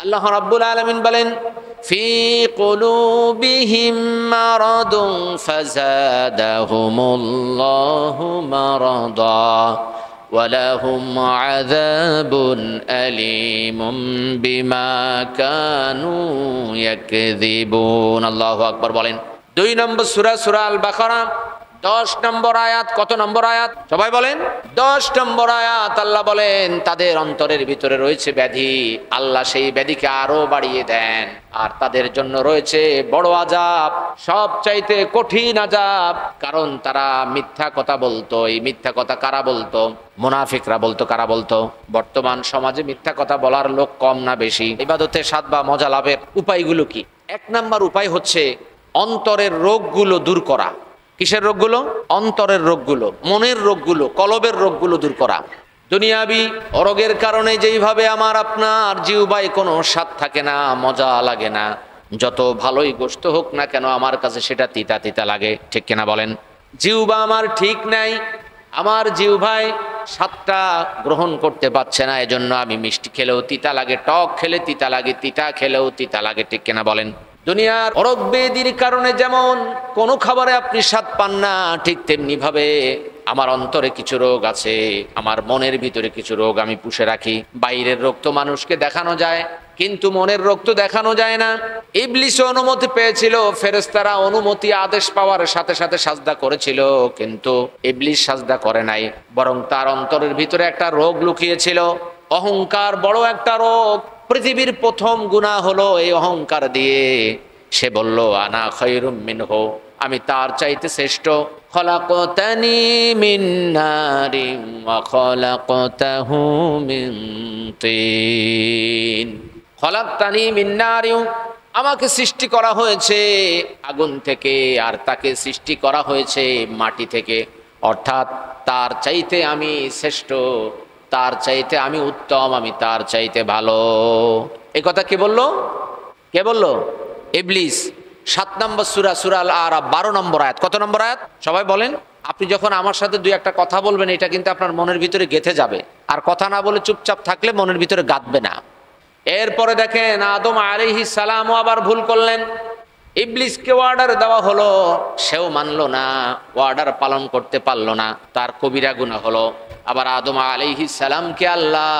আল্লাহ রাব্বুল আলামিন বলেন, ফি কুলুবিহিম মারাদুন ফাযাদাহুমুল্লাহু মারাদা ওয়ালাহুম আযাবুন আলীমুম বিমা কানু ইয়াকযিবুন। আল্লাহু আকবার বলেন। 2 নম্বর সূরা আল বাকারা 10 নম্বর আয়াত। কত নম্বর আয়াত সবাই বলেন? 10 নম্বর আয়াত। আল্লাহ বলেন তাদের অন্তরের ভিতরে রয়েছে ব্যাধি, আল্লাহ সেই ব্যাধিকে আরো বাড়িয়ে দেন, আর তাদের জন্য রয়েছে বড় আযাব, সবচাইতে কঠিন আযাব। কারণ তারা মিথ্যা কথা বলতো। এই মিথ্যা কথা কারা বলতো? মুনাফিকরা বলতো। কারা বলতো? বর্তমান সমাজে মিথ্যা কথা বলার লোক কম না বেশি? ইবাদতে স্বাদ বা মজা লাভের উপায়গুলো কি? 1 নম্বর উপায় হচ্ছে অন্তরের রোগগুলো দূর করা। কিসের রোগগুলো? অন্তরের রোগগুলো, মনের রোগগুলো, কলবের রোগগুলো দূর করা। দুনিয়াবি রোগের কারণে যেইভাবে আমার আপনার জিহ্বায় কোনো স্বাদ থাকে না, মজা লাগে না, যত ভালোই গোশত হোক না কেন আমার কাছে সেটা তিতা তিতা লাগে, ঠিক কিনা বলেন? জিহ্বা আমার ঠিক নাই, আমার জিহ্বায় স্বাদটা গ্রহণ করতে পারছে না, এজন্য আমি মিষ্টি খেলেও তিতা লাগে, টক খেলে তিতা লাগে, তিতা খেলেও তিতা লাগে, ঠিক কিনা বলেন? দুনিয়ার রোগ ব্যাধির কারণে যেমন কোনো খাবারে আপনি স্বাদ পান না, ঠিক তেমনি ভাবে আমার অন্তরে কিছু রোগ আছে, আমার মনের ভিতরে কিছু রোগ আমি পুষে রাখি। বাইরের রোগ তো মানুষকে দেখানো যায়, কিন্তু মনের রোগ তো দেখানো যায় না। ইবলিস অনুমতি পেয়েছিল, ফেরেশতারা অনুমতি আদেশ পাওয়ার সাথে সাথে সাজদা করেছিল, কিন্তু ইবলিস সাজদা করে নাই, বরং তার অন্তরের ভিতরে একটা রোগ লুকিয়েছিল, অহংকার। বড় একটা রোগ। পৃথিবীর প্রথম গুনাহ হলো এই অহংকার দিয়ে। সে বলল আনা খায়রুম মিনহু, আমি তার চাইতে শ্রেষ্ঠ। খলাকতানি মিন নারিন ওয়া খলাকতাহু মিন তিন। খলাকতানি মিন নারিন, আমাকে সৃষ্টি করা হয়েছে আগুন থেকে, আর তাকে সৃষ্টি করা হয়েছে মাটি থেকে। অর্থাৎ তার চাইতে আমি শ্রেষ্ঠ, তার চাইতে আমি উত্তম, আমি তার চাইতে ভালো। এই কথা কে বললো? কে বললো? ইবলিস। 7 নম্বর সূরা আল আরাফ 12 নম্বর আয়াত। কত নম্বর আয়াত সবাই বলেন? আপনি যখন আমার সাথে 2-1টা কথা বলবেন, এটা কিন্তু আপনার মনের ভিতরে গেঁথে যাবে, আর কথা না বলে চুপচাপ থাকলে মনের ভিতরে গাঁথবে না। এরপরে দেখেন আদম আলাইহিস সালামও আবার ভুল করলেন। ইবলিসকে অর্ডার দেওয়া হলো, সেও মানলো না, অর্ডার পালন করতে পারলো না, তার কবিরা গুনাহ হলো। আবার আদম আলাইহিস সালামকে আল্লাহ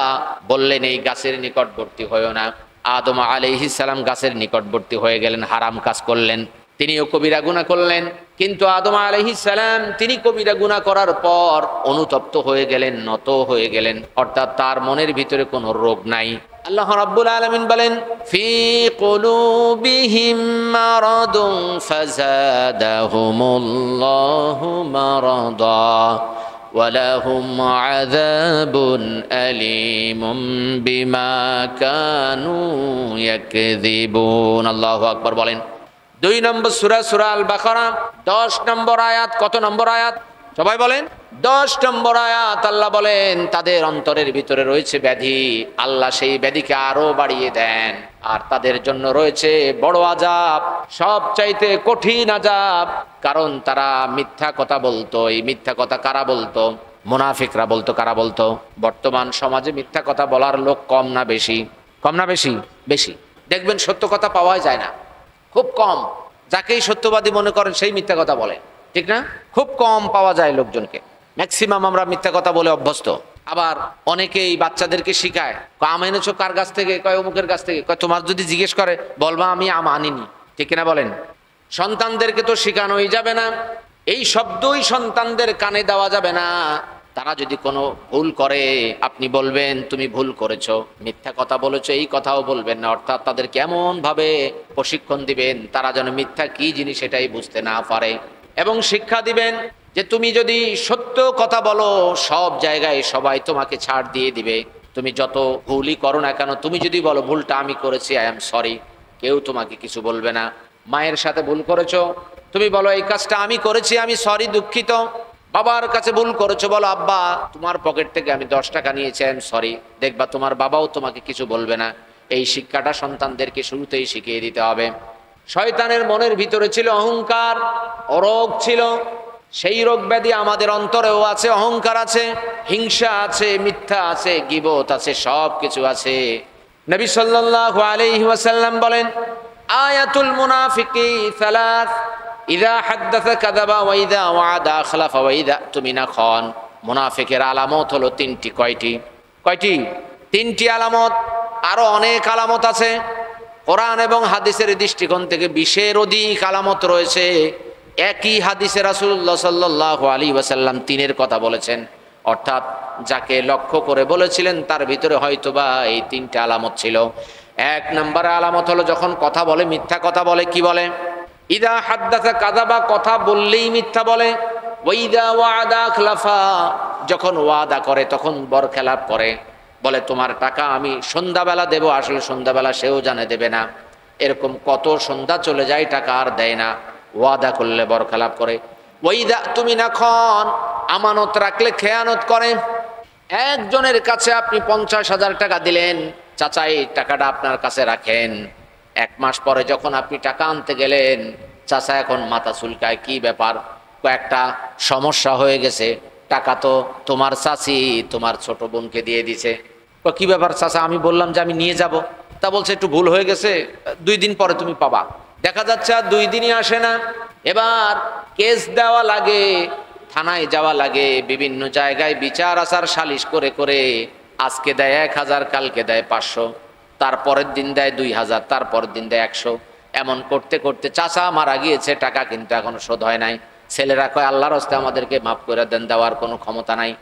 বললেন এই গাছের নিকটবর্তী হয়ো না। আদম আলাইহিস সালাম গাছের নিকটবর্তী হয়ে গেলেন, হারাম কাজ করলেন, তিনিও কবিরা গুনাহ করলেন। কিন্তু আদম আলাইহিস সালাম তিনি কবিরা গুনাহ করার পর অনুতপ্ত হয়ে গেলেন, নত হয়ে গেলেন, অর্থাৎ তার মনের ভিতরে কোনো রোগ নাই। আল্লাহ রাব্বুল আলামিন বলেন ফি কুলুবিহিম মারাদুন ফাযাদাহুমুল্লাহু মারাদা ওয়ালাহুম আযাবুন আলীমুম বিমা কানু ইয়াকযিবুন। আল্লাহু আকবার বলেন। 2 নম্বর সূরা আল বাকারা 10 নম্বর আয়াত। কত নম্বর আয়াত সবাই বলেন? 10 নম্বর আয়াত। আল্লাহ বলেন তাদের অন্তরের ভিতরে রয়েছে ব্যাধি, আল্লাহ সেই ব্যাধিকে আরো বাড়িয়ে দেন, আর তাদের জন্য রয়েছে বড় আযাব, সবচাইতে কঠিন আযাব। কারণ তারা মিথ্যা কথা বলতো। এই মিথ্যা কথা কারা বলতো? মুনাফিকরা বলতো। কারা বলতো? বর্তমান সমাজে মিথ্যা কথা বলার লোক কম না বেশি? কম না বেশি? বেশি। দেখবেন সত্য কথা পাওয়া যায় না, খুব কম। যাকেই সত্যবাদী মনে করেন সেই মিথ্যা কথা বলে, ঠিক না? খুব কম পাওয়া যায় লোকজনকে। ম্যাক্সিমাম আমরা মিথ্যা কথা বলে অভ্যস্ত। আবার অনেকেই বাচ্চাদেরকে শিখায়, আম এনেছো কার গাছ থেকে? কয় অমুকের গাছ থেকে। কয় তোমার যদি জিজ্ঞেস করে বলবা আমি আম আনিনি, ঠিক কিনা বলেন? সন্তানদেরকে তো শেখানোই যাবে না, এই শব্দই সন্তানদের কানে দেওয়া যাবে না। তারা যদি কোনো ভুল করে আপনি বলবেন তুমি ভুল করেছো, মিথ্যা কথা বলেছো, এই কথাও বলবেন না। অর্থাৎ তাদের কেমন ভাবে প্রশিক্ষণ দিবেন তারা যেন মিথ্যা কি জিনিস সেটাই বুঝতে না পারে, এবং শিক্ষা দিবেন যে তুমি যদি সত্য কথা বলো সব জায়গায় সবাই তোমাকে ছাড় দিয়ে দিবে। তুমি যত ভুলই করো না কেন, তুমি যদি বলো ভুলটা আমি করেছি, আই এম সরি, কেউ তোমাকে কিছু বলবে না। মায়ের সাথে ভুল করেছো, তুমি বলো এই কাজটা আমি করেছি, আমি সরি, দুঃখিত। বাবার কাছে ভুল করেছো, বলো আব্বা তোমার পকেট থেকে আমি 10 টাকা নিয়েছি, আই এম সরি। দেখবা তোমার বাবাও তোমাকে কিছু বলবে না। এই শিক্ষাটা সন্তানদেরকে শুরুতেই শিখিয়ে দিতে হবে। শয়তানের মনের ভিতরে ছিল অহংকার, রোগ ছিল। সেই রোগ ব্যাধি আমাদের অন্তরেও আছে, অহংকার আছে, হিংসা আছে, মিথ্যা আছে, গীবত আছে, সব কিছু আছে। নবী সাল্লাল্লাহু আলাইহি ওয়াসাল্লাম বলেন, আয়াতুল মুনাফিকি সালাস, ইযা হাদ্দাসা কাযাবা ওয়া ইযা ওয়া'আদা আখলাফা ওয়া ইযা তুমিনা খান। মুনাফিকের আলামত হলো তিনটি। কয়টি? তিনটি আলামত। আরো অনেক আলামত আছে। কোরআন এবং হাদিসের দৃষ্টিকোণ থেকে 20-এর অধিক আলামত রয়েছে। একই হাদিসে রাসূলুল্লাহ সাল্লাল্লাহু আলাইহি ওয়াসাল্লাম 3-এর কথা বলেছেন, অর্থাৎ যাকে লক্ষ্য করে বলেছিলেন তার ভিতরে হয়তোবা এই 3টা আলামত ছিল। 1 নম্বর আলামত হলো যখন কথা বলে মিথ্যা কথা বলে। কি বলে? ইদা হাদ্দাসা কাযাবা, কথা বললেই মিথ্যা বলে। ওয়া ইদা ওয়া'আদা আখলাফা, যখন ওয়াদা করে তখন বরখেলাপ করে। বলে তোমার টাকা আমি সন্ধ্যাবেলা দেব, আসলে সন্ধ্যাবেলা সেও জানে দেবে না। এরকম কত সন্ধ্যা চলে যায়, টাকা আর দেয় না, ওয়াদা করলে বরখেলাপ করে। ওয়া ইদা তুমিনা খান, আমানত রাখলে খেয়ানত করে। একজনের কাছে আপনি 50,000 টাকা দিলেন, চাচা এই টাকাটা আপনার কাছে রাখেন। 1 মাস পরে যখন আপনি টাকা আনতে গেলেন, চাচা এখন মাথা চুলকায়, কি ব্যাপার? কয়েকটা সমস্যা হয়ে গেছে, টাকা তো তোমার চাচি তোমার ছোট বোনকে দিয়ে দিছে। কি ব্যাপার চাচা? আমি বললাম যে আমি নিয়ে যাব। তা বলছে একটু ভুল হয়ে গেছে, 2 দিন পরে তুমি পাবা। দেখা যাচ্ছে আর 2 দিনই আসে না। এবার কেস দেওয়া লাগে, থানায় যাওয়া লাগে, বিভিন্ন জায়গায় বিচার আচার সালিশ করে করে আজকে দেয় 1000, কালকে দেয় 500, তারপরের দিন দেয় 2000, তারপরের দিন দেয় 100। এমন করতে করতে চাচা মারা গিয়েছে, টাকা কিন্তু এখনো শোধ হয় নাই। ছেলেরা কয় আল্লাহর রাস্তায় আমাদেরকে মাফ করে দেন, দেওয়ার কোনো ক্ষমতা নাই।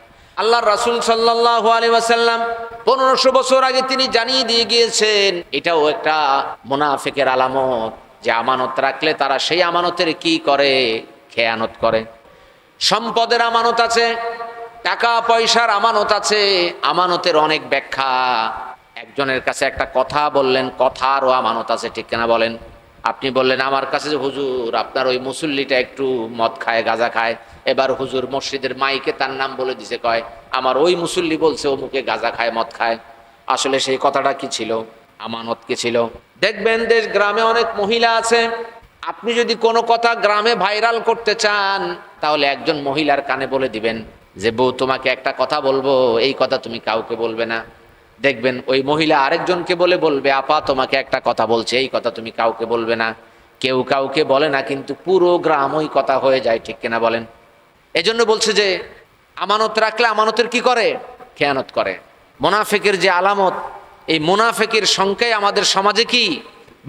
আল্লাহর রাসূল সাল্লাল্লাহু আলাইহি ওয়াসাল্লাম 1500 বছর আগে তিনি জানিয়ে দিয়ে গিয়েছেন, এটাও একটা মুনাফিকের আলামত যে আমানত রাখলে তারা সেই আমানতের কি করে? খেয়ানত করে। সম্পদের আমানত আছে, টাকা পয়সার আমানত আছে। আমানতের অনেক ব্যাখ্যা। একজনের কাছে একটা কথা বললেন, কথারও আমানত আছে, ঠিক কিনা বলেন? আপনি বললেন আমার কাছে যে হুজুর আপনার ওই মুসল্লিটা একটু মদ খায়, গাঁজা খায়। এবার হুজুর মসজিদের মাইকে তার নাম বলে দিছে, কয় আমার ওই মুসল্লি বলছে ও মুখে গাঁজা খায়, মদ খায়। আসলে সেই কথাটা কি ছিল? আমানত কি ছিল? দেখবেন দেশ গ্রামে অনেক মহিলা আছে, আপনি যদি কোনো কথা গ্রামে ভাইরাল করতে চান তাহলে একজন মহিলার কানে বলে দিবেন যে বউ তোমাকে একটা কথা বলবো, এই কথা তুমি কাউকে বলবে না। দেখবেন ওই মহিলা আরেকজনকে বলবে আপা তোমাকে একটা কথা বলছে, এই কথা তুমি কাউকে বলবে না। কেউ কাউকে বলে না, কিন্তু পুরো গ্রাম ওই কথা হয়ে যায়, ঠিক কিনা বলেন? এজন্য বলছে যে আমানত রাখলে আমানতের কি করে? খেয়ানত করে। মুনাফিকের যে আলামত, এই মুনাফিকের সংখ্যাই আমাদের সমাজে কি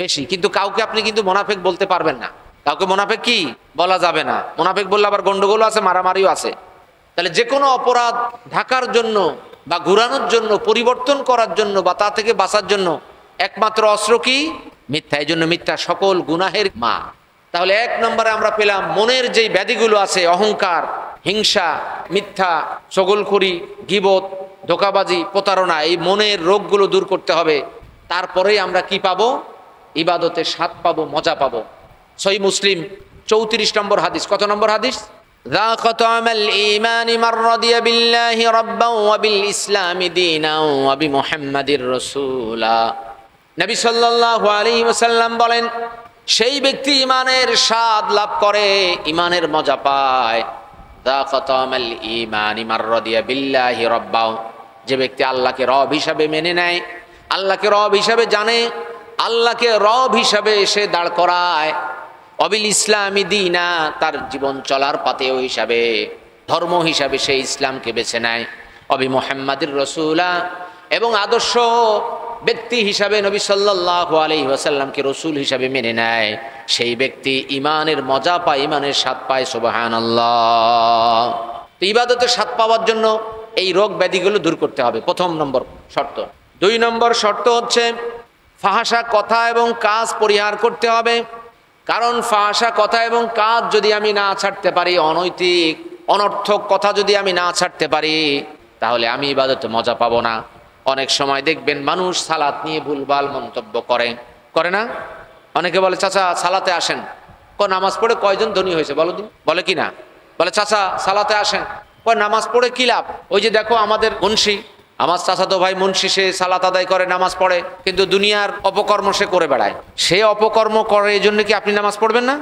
বেশি, কিন্তু কাউকে আপনি কিন্তু মুনাফিক বলতে পারবেন না। কাউকে মুনাফিক কি বলা যাবে না। মুনাফিক বললে আবার গন্ডগোল আছে, মারামারিও আছে। তাহলে যে কোনো অপরাধ ঢাকার জন্য বা ঘুরানোর জন্য, পরিবর্তন করার জন্য বা তা থেকে বাঁচার জন্য একমাত্র অস্ত্র কি? মিথ্যা। এই জন্য মিথ্যা সকল গুনাহের মা। তাহলে 1 নম্বরে আমরা পেলাম মনের যেই ব্যাধিগুলো আছে, অহংকার, হিংসা, মিথ্যা, চগলখড়ি, গীবত, ধোঁকাবাজি, প্রতারণা, এই মনের রোগগুলো দূর করতে হবে। তারপরেই আমরা কি পাবো? ইবাদতের স্বাদ পাবো, মজা পাবো। সহিহ মুসলিম 34 নম্বর হাদিস। কত নম্বর হাদিস? ذاق طعم الإيمان من رضي بالله ربا وبالإسلام دينا وبمحمد رسولا। নবী সাল্লাল্লাহু আলাইহি ওয়াসাল্লাম বলেন, সেই ব্যক্তি ইমানের স্বাদ লাভ করে, ইমানের মজা পায়। ذاق طعم الإيمان من رضي بالله ربا, যে ব্যক্তি আল্লাহকে রব হিসাবে মেনে নেয়, আল্লাহকে রব হিসাবে জানে, আল্লাহকে রব হিসাবে সে দাঁড় করায়। অবিল ইসলামী দিনা, তার জীবন চলার পাতেও হিসাবে, ধর্ম হিসাবে সে ইসলামকে বেছে নেয়। অবি মুহাম্মাদির রাসূলা, এবং আদর্শ ব্যক্তি হিসাবে নবী সাল্লাল্লাহু আলাইহি ওয়াসাল্লামকে রাসূল হিসাবে মেনে নেয়। সেই ব্যক্তি ইমানের মজা পায়, ইমানের স্বাদ পায়। সুবহানাল্লাহ। তো ইবাদতের স্বাদ পাওয়ার জন্য এই রোগ ব্যাধিগুলো দূর করতে হবে, 1 নম্বর শর্ত। 2 নম্বর শর্ত হচ্ছে ফাহাশা কথা এবং কাজ পরিহার করতে হবে। কারণ ফাহাশা কথা এবং কাজ যদি আমি না ছাড়তে পারি, অনৈতিক অনর্থক কথা যদি আমি না ছাড়তে পারি, তাহলে আমি ইবাদতে মজা পাবো না। অনেক সময় দেখবেন মানুষ সালাত নিয়ে ভুলভাল মন্তব্য করে না? অনেকে বলে চাচা সালাতে আসেন, নামাজ পড়ে কয়জন ধনী হয়েছে বলো দিন? বলে কি না? বলে চাচা সালাতে আসেন, নামাজ পড়ে কি লাভ? ওই যে দেখো আমাদের মুন্সি, আমার চাচাতো ভাই মুন্সি, সে সালাত আদায় করে, নামাজ পড়ে, কিন্তু দুনিয়ার অপকর্ম সে করে বেড়ায়। সে অপকর্ম করে, এই জন্য কি আপনি নামাজ পড়বেন না?